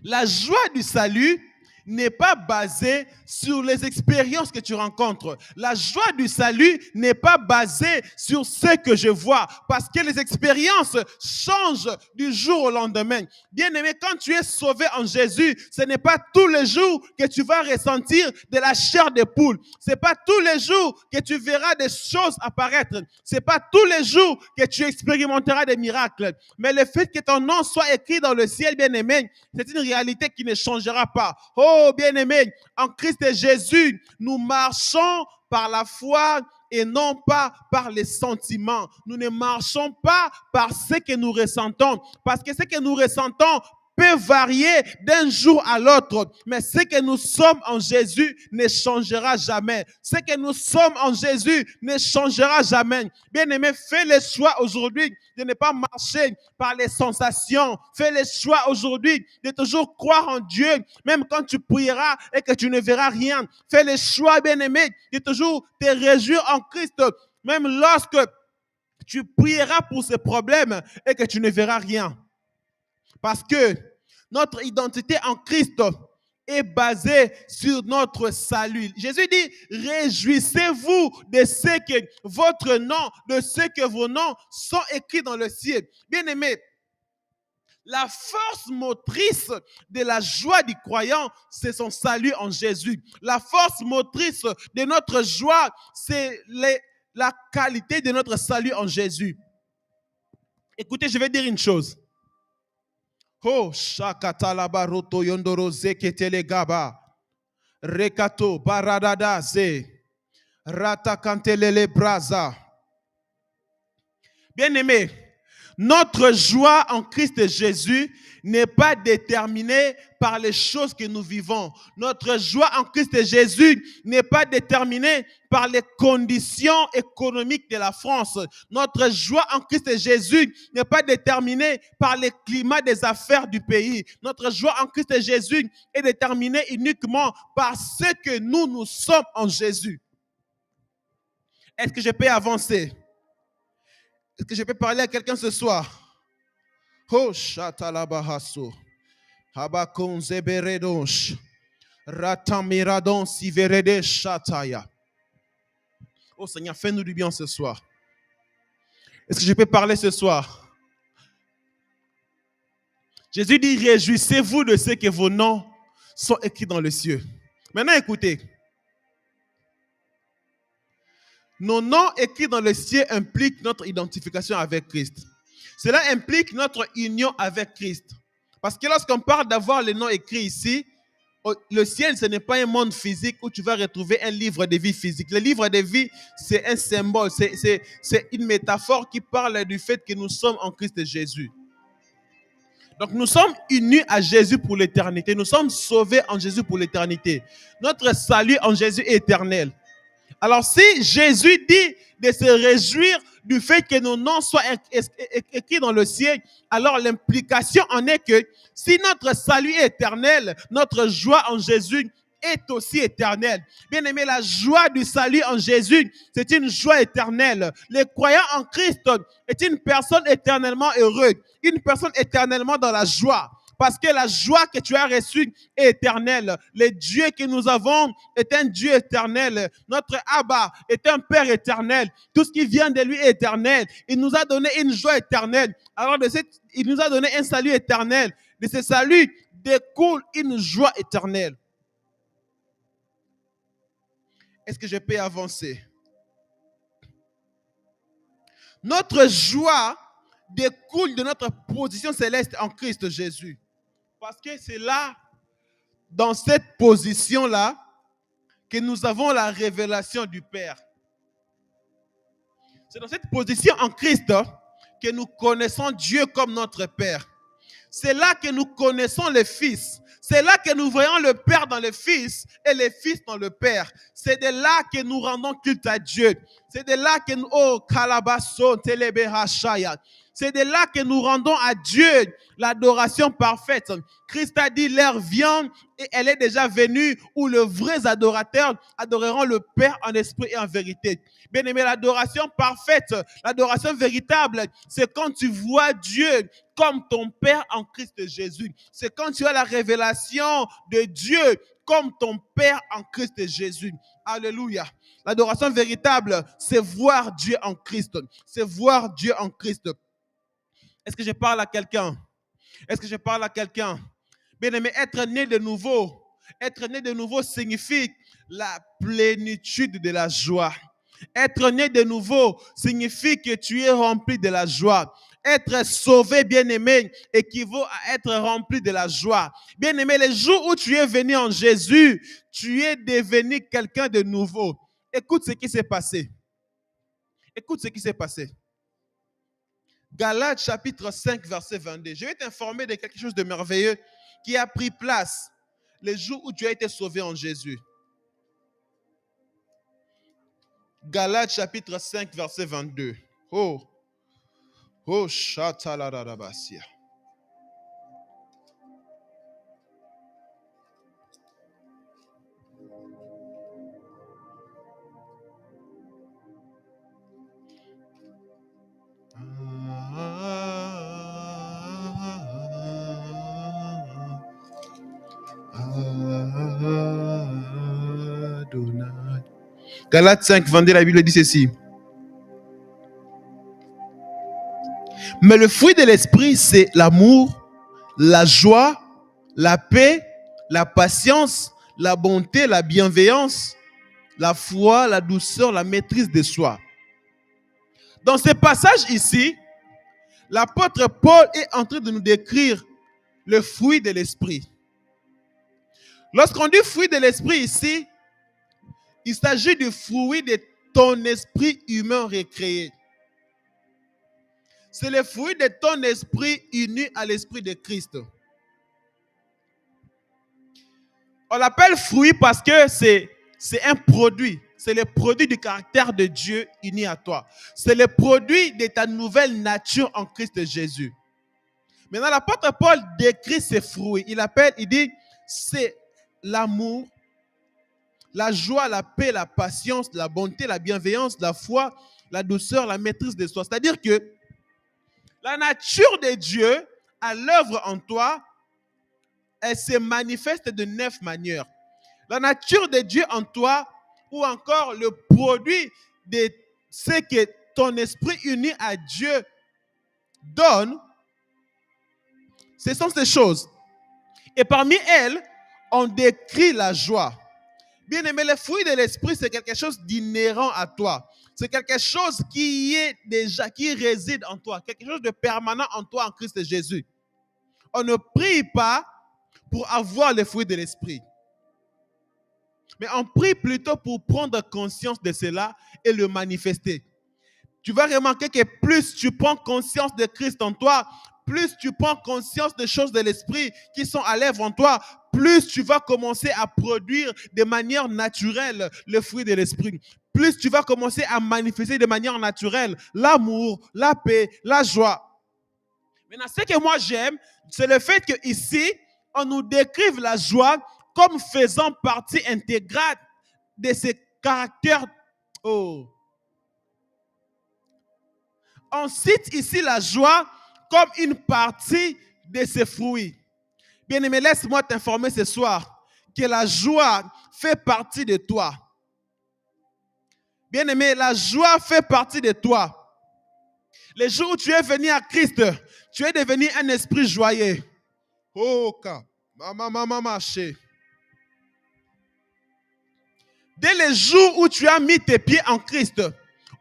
la joie du salut n'est pas basée sur les expériences que tu rencontres. La joie du salut n'est pas basée sur ce que je vois, parce que les expériences changent du jour au lendemain. Bien-aimé, quand tu es sauvé en Jésus, ce n'est pas tous les jours que tu vas ressentir de la chair de poule. Ce n'est pas tous les jours que tu verras des choses apparaître. Ce n'est pas tous les jours que tu expérimenteras des miracles. Mais le fait que ton nom soit écrit dans le ciel, bien-aimé, c'est une réalité qui ne changera pas. Oh, bien-aimé, en Christ Jésus, nous marchons par la foi et non pas par les sentiments. Nous ne marchons pas par ce que nous ressentons, parce que ce que nous ressentons peut varier d'un jour à l'autre, mais ce que nous sommes en Jésus ne changera jamais. Ce que nous sommes en Jésus ne changera jamais. Bien-aimé, fais le choix aujourd'hui de ne pas marcher par les sensations. Fais le choix aujourd'hui de toujours croire en Dieu, même quand tu prieras et que tu ne verras rien. Fais le choix, bien-aimé, de toujours te réjouir en Christ, même lorsque tu prieras pour ces problèmes et que tu ne verras rien. Parce que notre identité en Christ est basée sur notre salut. Jésus dit, réjouissez-vous de ce que votre nom, de ce que vos noms sont écrits dans le ciel. Bien-aimés, la force motrice de la joie du croyant, c'est son salut en Jésus. La force motrice de notre joie, c'est la qualité de notre salut en Jésus. Écoutez, je vais dire une chose. Oh, shakatalaba roto yondoro zeketele gaba. Rekato baradada ze. Ratakantelele braza. Bien-aimé, notre joie en Christ Jésus n'est pas déterminée par les choses que nous vivons. Notre joie en Christ Jésus n'est pas déterminée par les conditions économiques de la France. Notre joie en Christ Jésus n'est pas déterminée par le climat des affaires du pays. Notre joie en Christ Jésus est déterminée uniquement par ce que nous sommes en Jésus. Est-ce que je peux avancer? Est-ce que je peux parler à quelqu'un ce soir? Oh, chatalabahaso. Habakon zeberedonch. Ratamiradon siverede chataya. Oh Seigneur, fais-nous du bien ce soir. Est-ce que je peux parler ce soir? Jésus dit, réjouissez-vous de ce que vos noms sont écrits dans le ciel. Maintenant, écoutez. Nos noms écrits dans le ciel impliquent notre identification avec Christ. Cela implique notre union avec Christ. Parce que lorsqu'on parle d'avoir les noms écrits ici, le ciel, ce n'est pas un monde physique où tu vas retrouver un livre de vie physique. Le livre de vie, c'est un symbole, c'est une métaphore qui parle du fait que nous sommes en Christ Jésus. Donc nous sommes unis à Jésus pour l'éternité. Nous sommes sauvés en Jésus pour l'éternité. Notre salut en Jésus est éternel. Alors si Jésus dit de se réjouir du fait que nos noms soient écrits dans le ciel, alors l'implication en est que si notre salut est éternel, notre joie en Jésus est aussi éternelle. Bien aimé, la joie du salut en Jésus, c'est une joie éternelle. Le croyant en Christ est une personne éternellement heureuse, une personne éternellement dans la joie. Parce que la joie que tu as reçue est éternelle. Le Dieu que nous avons est un Dieu éternel. Notre Abba est un Père éternel. Tout ce qui vient de lui est éternel. Il nous a donné une joie éternelle. Alors, il nous a donné un salut éternel. De ce salut découle une joie éternelle. Est-ce que je peux avancer? Notre joie découle de notre position céleste en Christ Jésus. Parce que c'est là, dans cette position-là, que nous avons la révélation du Père. C'est dans cette position en Christ que nous connaissons Dieu comme notre Père. C'est là que nous connaissons le Fils. C'est là que nous voyons le Père dans le Fils et le Fils dans le Père. C'est de là que nous rendons culte à Dieu. C'est de là que nous... Oh, Kalabaso, Telebehashaya. C'est de là que nous rendons à Dieu l'adoration parfaite. Christ a dit, l'heure vient et elle est déjà venue où les vrais adorateurs adoreront le Père en esprit et en vérité. Bien aimé, l'adoration parfaite, l'adoration véritable, c'est quand tu vois Dieu comme ton Père en Christ Jésus. C'est quand tu as la révélation de Dieu comme ton Père en Christ Jésus. Alléluia. L'adoration véritable, c'est voir Dieu en Christ. C'est voir Dieu en Christ. Est-ce que je parle à quelqu'un? Est-ce que je parle à quelqu'un? Bien aimé, être né de nouveau signifie la plénitude de la joie. Être né de nouveau signifie que tu es rempli de la joie. Être sauvé, bien-aimé, équivaut à être rempli de la joie. Bien-aimé, les jours où tu es venu en Jésus, tu es devenu quelqu'un de nouveau. Écoute ce qui s'est passé. Écoute ce qui s'est passé. Galates chapitre 5, verset 22. Je vais t'informer de quelque chose de merveilleux qui a pris place le jour où tu as été sauvé en Jésus. Galates chapitre 5, verset 22. Oh, oh, chatalarabassia. Galates 5, 22, la Bible dit ceci. Mais le fruit de l'esprit, c'est l'amour, la joie, la paix, la patience, la bonté, la bienveillance, la foi, la douceur, la maîtrise de soi. Dans ce passage ici, l'apôtre Paul est en train de nous décrire le fruit de l'esprit. Lorsqu'on dit fruit de l'esprit ici, il s'agit du fruit de ton esprit humain recréé. C'est le fruit de ton esprit uni à l'esprit de Christ. On l'appelle fruit parce que c'est un produit. C'est le produit du caractère de Dieu uni à toi. C'est le produit de ta nouvelle nature en Christ Jésus. Maintenant, l'apôtre Paul décrit ces fruits. Il dit, c'est l'amour, la joie, la paix, la patience, la bonté, la bienveillance, la foi, la douceur, la maîtrise de soi. C'est-à-dire que la nature de Dieu à l'œuvre en toi, elle se manifeste de 9 manières. La nature de Dieu en toi, ou encore le produit de ce que ton esprit uni à Dieu donne, ce sont ces choses. Et parmi elles, on décrit la joie. Bien aimé, le fruit de l'esprit, c'est quelque chose d'inhérent à toi. C'est quelque chose qui réside en toi, quelque chose de permanent en toi en Christ Jésus. On ne prie pas pour avoir le fruit de l'esprit, mais on prie plutôt pour prendre conscience de cela et le manifester. Tu vas remarquer que plus tu prends conscience de Christ en toi, plus tu prends conscience des choses de l'esprit qui sont à l'œuvre en toi, plus tu vas commencer à produire de manière naturelle le fruit de l'esprit. Plus tu vas commencer à manifester de manière naturelle l'amour, la paix, la joie. Maintenant, ce que moi j'aime, c'est le fait qu'ici, on nous décrive la joie comme faisant partie intégrale de ce caractère. Oh. On cite ici la joie comme une partie de ses fruits. Bien-aimé, laisse-moi t'informer ce soir que la joie fait partie de toi. Bien-aimé, la joie fait partie de toi. Le jour où tu es venu à Christ, tu es devenu un esprit joyeux. Oh, maman, dès le jour où tu as mis tes pieds en Christ,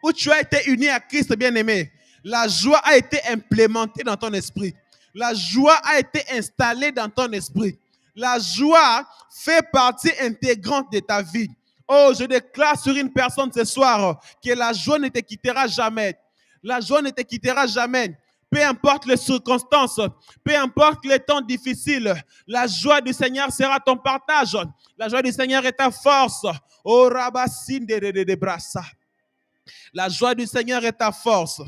où tu as été uni à Christ, bien-aimé, la joie a été implémentée dans ton esprit. La joie a été installée dans ton esprit. La joie fait partie intégrante de ta vie. Oh, je déclare sur une personne ce soir que la joie ne te quittera jamais. La joie ne te quittera jamais. Peu importe les circonstances, peu importe les temps difficiles, la joie du Seigneur sera ton partage. La joie du Seigneur est ta force. Oh, Rabassine de Brassa. La joie du Seigneur est ta force.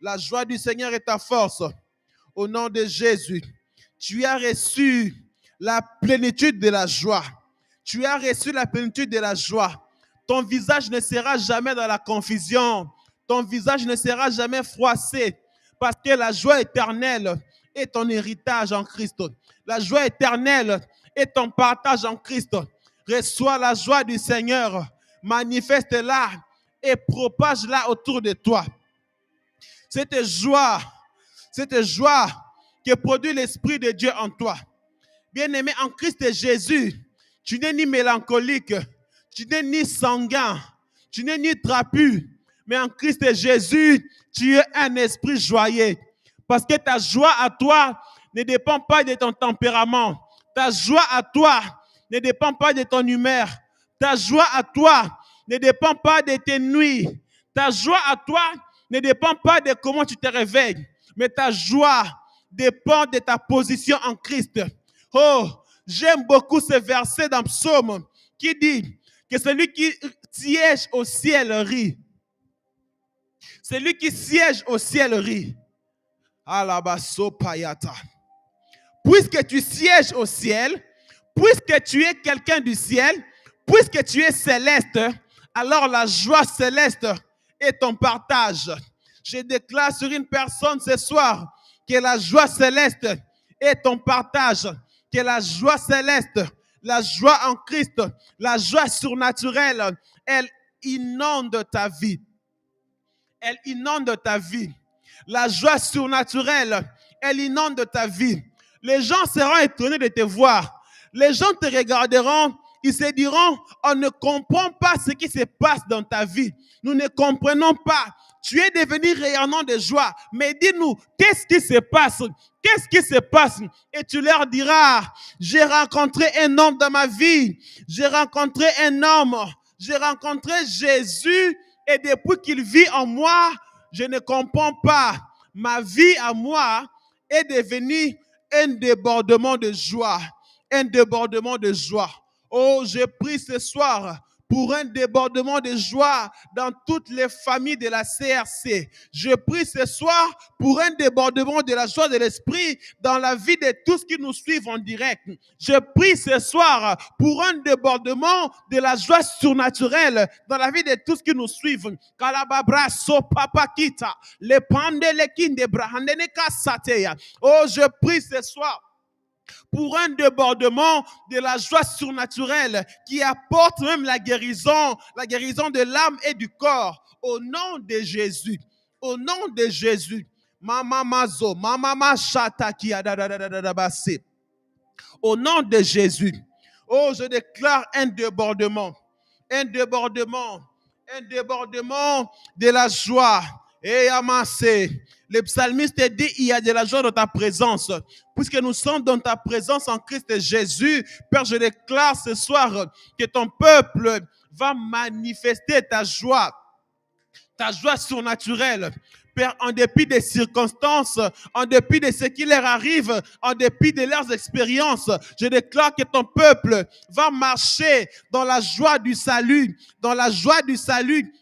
La joie du Seigneur est ta force. Au nom de Jésus, tu as reçu la plénitude de la joie. Tu as reçu la plénitude de la joie. Ton visage ne sera jamais dans la confusion. Ton visage ne sera jamais froissé. Parce que la joie éternelle est ton héritage en Christ. La joie éternelle est ton partage en Christ. Reçois la joie du Seigneur. Manifeste-la et propage-la autour de toi. Cette joie que produit l'Esprit de Dieu en toi. Bien-aimé, en Christ Jésus, tu n'es ni mélancolique, tu n'es ni sanguin, tu n'es ni trapu, mais en Christ Jésus, tu es un esprit joyeux. Parce que ta joie à toi ne dépend pas de ton tempérament. Ta joie à toi ne dépend pas de ton humeur. Ta joie à toi ne dépend pas de tes nuits. Ta joie à toi ne dépend pas de comment tu te réveilles. mais ta joie dépend de ta position en Christ. Oh, j'aime beaucoup ce verset dans Psaume qui dit que celui qui siège au ciel rit. Celui qui siège au ciel rit. Alabaso payata. Puisque tu sièges au ciel, puisque tu es quelqu'un du ciel, puisque tu es céleste, alors la joie céleste est ton partage. Je déclare sur une personne ce soir que la joie céleste est ton partage, que la joie céleste, la joie en Christ, la joie surnaturelle, elle inonde ta vie. Elle inonde ta vie. La joie surnaturelle, elle inonde ta vie. Les gens seront étonnés de te voir. Les gens te regarderont, ils se diront, on ne comprend pas ce qui se passe dans ta vie. Nous ne comprenons pas. Tu es devenu rayonnant de joie. Mais dis-nous, qu'est-ce qui se passe? Qu'est-ce qui se passe? Et tu leur diras, j'ai rencontré un homme dans ma vie. J'ai rencontré un homme. J'ai rencontré Jésus. Et depuis qu'il vit en moi, je ne comprends pas. Ma vie à moi est devenue un débordement de joie. Un débordement de joie. Oh, je prie ce soir pour un débordement de joie dans toutes les familles de la CRC. Je prie ce soir pour un débordement de la joie de l'esprit dans la vie de tous qui nous suivent en direct. Je prie ce soir pour un débordement de la joie surnaturelle dans la vie de tous qui nous suivent. Kalababra so papakita, le pandele kinde brahandene kasateya. Oh, je prie ce soir pour un débordement de la joie surnaturelle qui apporte même la guérison de l'âme et du corps. Au nom de Jésus, au nom de Jésus. Mama mazo, mama machata qui a dadadadadabase. Au nom de Jésus. Oh, je déclare un débordement de la joie. Et amassé. Le psalmiste dit, il y a de la joie dans ta présence. Puisque nous sommes dans ta présence en Christ Jésus, Père, je déclare ce soir que ton peuple va manifester ta joie surnaturelle. Père, en dépit des circonstances, en dépit de ce qui leur arrive, en dépit de leurs expériences, je déclare que ton peuple va marcher dans la joie du salut,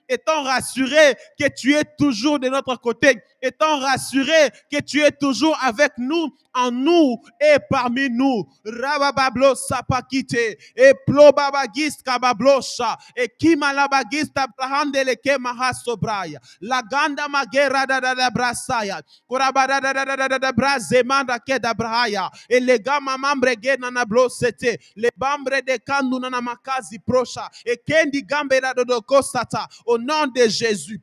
étant rassuré que tu es toujours de notre côté, étant rassuré que tu es toujours avec nous, en nous et parmi nous. Rababablo sapakite, et plobabagis kabablosha, et kimalabagis tabrahandele ke mahasobraya, la ganda magera da brasaya, korabada da brazemanda ke da braya, et les gama mambre ge nanablo sete, les bambre de kandu nanamakazi procha, et kendi gambe da do kosata. Au nom de Jésus,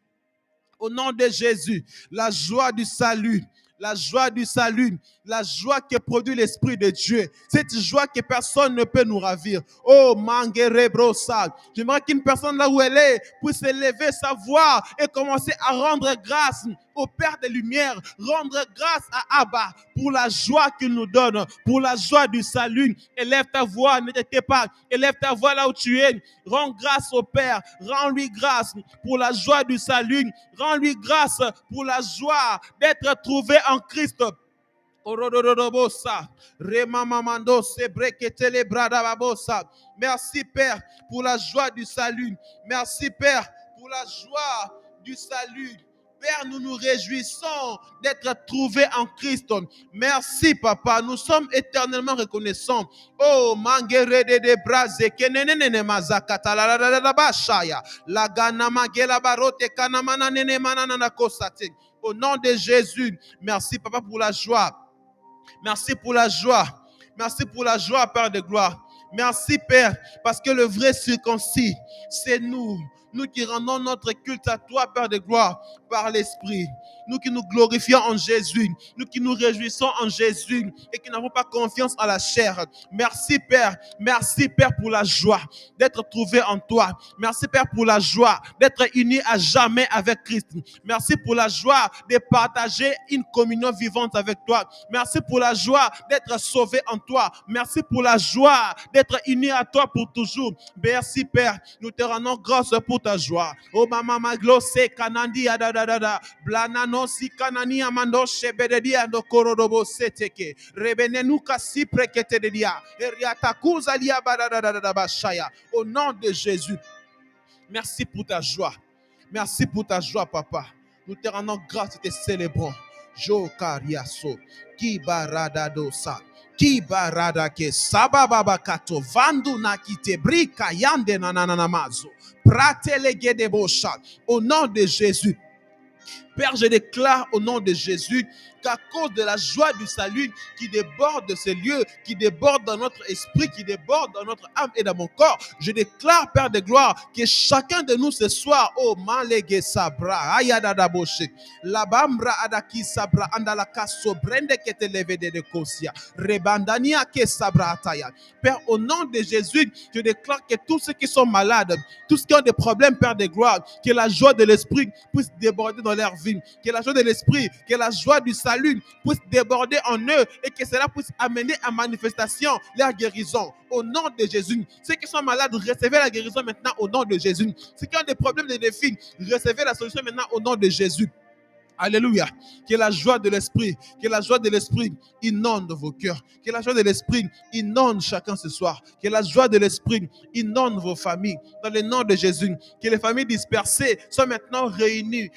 au nom de Jésus, la joie du salut, la joie du salut, la joie que produit l'Esprit de Dieu, cette joie que personne ne peut nous ravir. Oh, mangere brosa. J'aimerais qu'une personne là où elle est puisse élever sa voix et commencer à rendre grâce au Père des Lumières, rendre grâce à Abba pour la joie qu'il nous donne, pour la joie du salut. Élève ta voix, ne t'étais pas, élève ta voix là où tu es. Rends grâce au Père, rends-lui grâce pour la joie du salut, rends-lui grâce pour la joie d'être trouvé en Christ. Merci Père pour la joie du salut. Merci Père pour la joie du salut. Père, nous nous réjouissons d'être trouvés en Christ. Merci, Papa. Nous sommes éternellement reconnaissants. Oh, mangere de braze kenenene mazakata la bashaya. La gana magela barote kanamana nene manana kosate. Au nom de Jésus, merci, Papa, pour la joie. Merci pour la joie. Merci pour la joie, Père de gloire. Merci, Père, parce que le vrai circoncis, c'est nous. Nous qui rendons notre culte à toi, Père de gloire, par l'Esprit. Nous qui nous glorifions en Jésus. Nous qui nous réjouissons en Jésus et qui n'avons pas confiance en la chair. Merci, Père. Merci, Père, pour la joie d'être trouvé en toi. Merci, Père, pour la joie d'être unis à jamais avec Christ. Merci pour la joie de partager une communion vivante avec toi. Merci pour la joie d'être sauvé en toi. Merci pour la joie d'être unis à toi pour toujours. Merci, Père. Nous te rendons grâce pour ta ta joie. Oh mama maglose kanandi adadada. Blanano si kanani amando shebededi ando korodobo seteke. Rebenenu kasi prekete de dia. Eriata kuzalia badadada bashaya. Au nom de Jésus. Merci pour ta joie. Merci pour ta joie, papa. Nous te rendons grâce et te célébrons. Jo kariaso. Ki barada dosa. Ki barada ke sababa kato. Vandu nakite brika yande nananamazo. Pratele gedebosha. Au nom de Jésus. Père, je déclare au nom de Jésus qu'à cause de la joie du salut qui déborde de ces lieux, qui déborde dans notre esprit, qui déborde dans notre âme et dans mon corps, je déclare, Père de gloire, que chacun de nous ce soir, oh malege sabra, ayadada boshe, labambra adaki sabra, andalaka sobrende kete levede de kosia, rebandania ke sabra ataya. Père, au nom de Jésus, je déclare que tous ceux qui sont malades, tous ceux qui ont des problèmes, Père de gloire, que la joie de l'esprit puisse déborder dans leur vie, que la joie de l'esprit, que la joie du salut puisse déborder en eux et que cela puisse amener à manifestation leur guérison au nom de Jésus. Ceux qui sont malades, recevez la guérison maintenant au nom de Jésus. Ceux qui ont des problèmes de défis, recevez la solution maintenant au nom de Jésus. Alléluia. Que la joie de l'esprit, inonde vos cœurs. Que la joie de l'esprit inonde chacun ce soir. Que la joie de l'esprit inonde vos familles. Dans le nom de Jésus. Que les familles dispersées soient maintenant réunies,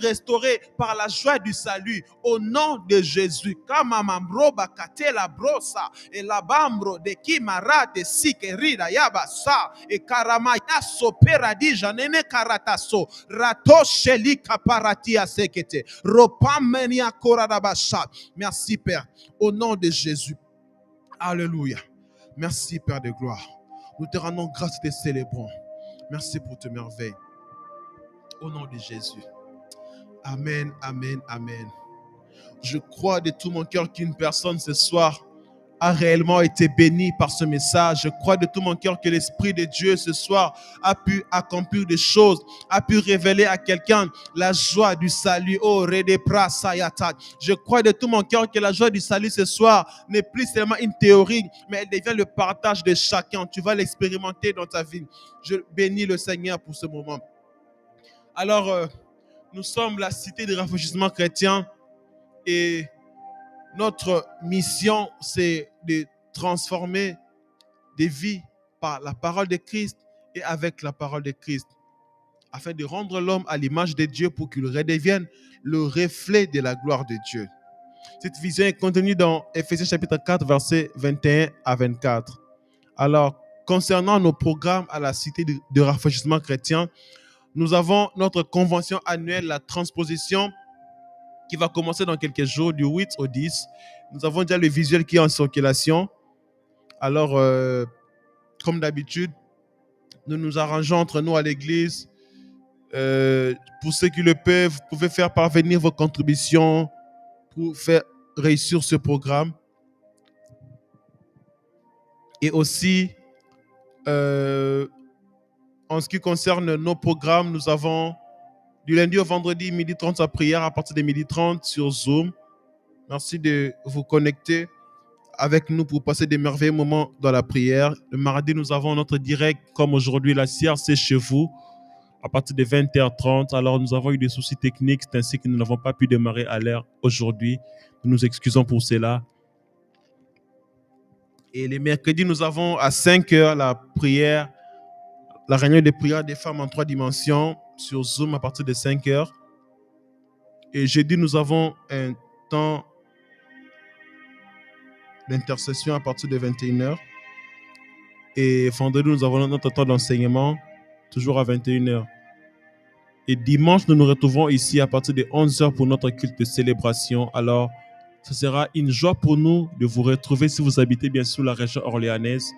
restaurées par la joie du salut. Au nom de Jésus. Kamamambro bakate la brosa. Et la bambro de kimara de sikerida yabasa. Et karamaya soperadi janene karataso. Rato sheli kaparati aseke. Merci Père, au nom de Jésus. Alléluia. Merci Père de gloire. Nous te rendons grâce et te célébrons. Merci pour tes merveilles. Au nom de Jésus. Amen, amen, amen. Je crois de tout mon cœur qu'une personne ce soir a réellement été béni par ce message. Je crois de tout mon cœur que l'Esprit de Dieu ce soir a pu accomplir des choses, a pu révéler à quelqu'un la joie du salut. Oh, Redepra Sayata. Je crois de tout mon cœur que la joie du salut ce soir n'est plus seulement une théorie, mais elle devient le partage de chacun. Tu vas l'expérimenter dans ta vie. Je bénis le Seigneur pour ce moment. Alors, nous sommes la cité de rafraîchissement chrétien et notre mission, c'est de transformer des vies par la parole de Christ et avec la parole de Christ, afin de rendre l'homme à l'image de Dieu pour qu'il redevienne le reflet de la gloire de Dieu. Cette vision est contenue dans Ephésiens chapitre 4, versets 21 à 24. Alors, concernant nos programmes à la cité de rafraîchissement chrétien, nous avons notre convention annuelle, la transposition, qui va commencer dans quelques jours, du 8 au 10. Nous avons déjà le visuel qui est en circulation. Alors, comme d'habitude, nous nous arrangeons entre nous à l'église. Pour ceux qui le peuvent, vous pouvez faire parvenir vos contributions pour faire réussir ce programme. Et aussi, en ce qui concerne nos programmes, nous avons du lundi au vendredi, 12h30 sa prière à partir de 12h30 sur Zoom. Merci de vous connecter avec nous pour passer des merveilleux moments dans la prière. Le mardi, nous avons notre direct, comme aujourd'hui, la CRC chez vous, à partir de 20h30. Alors, nous avons eu des soucis techniques, c'est ainsi que nous n'avons pas pu démarrer à l'heure aujourd'hui. Nous nous excusons pour cela. Et les mercredis, nous avons à 5h la prière, la réunion de prière des femmes en 3 dimensions sur Zoom à partir de 5h. Et jeudi, nous avons un temps d'intercession à partir de 21h. Et vendredi, nous avons notre temps d'enseignement, toujours à 21h. Et dimanche, nous nous retrouvons ici à partir de 11h pour notre culte de célébration. Alors, ce sera une joie pour nous de vous retrouver, si vous habitez bien sûr la région orléanaise,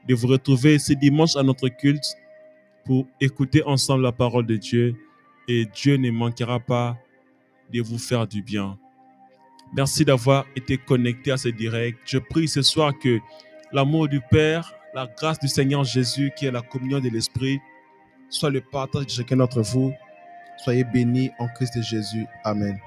de vous retrouver ce dimanche à notre culte pour écouter ensemble la parole de Dieu. Et Dieu ne manquera pas de vous faire du bien. Merci d'avoir été connecté à ce direct. Je prie ce soir que l'amour du Père, la grâce du Seigneur Jésus, qui est la communion de l'Esprit, soit le partage de chacun d'entre vous. Soyez bénis en Christ Jésus. Amen.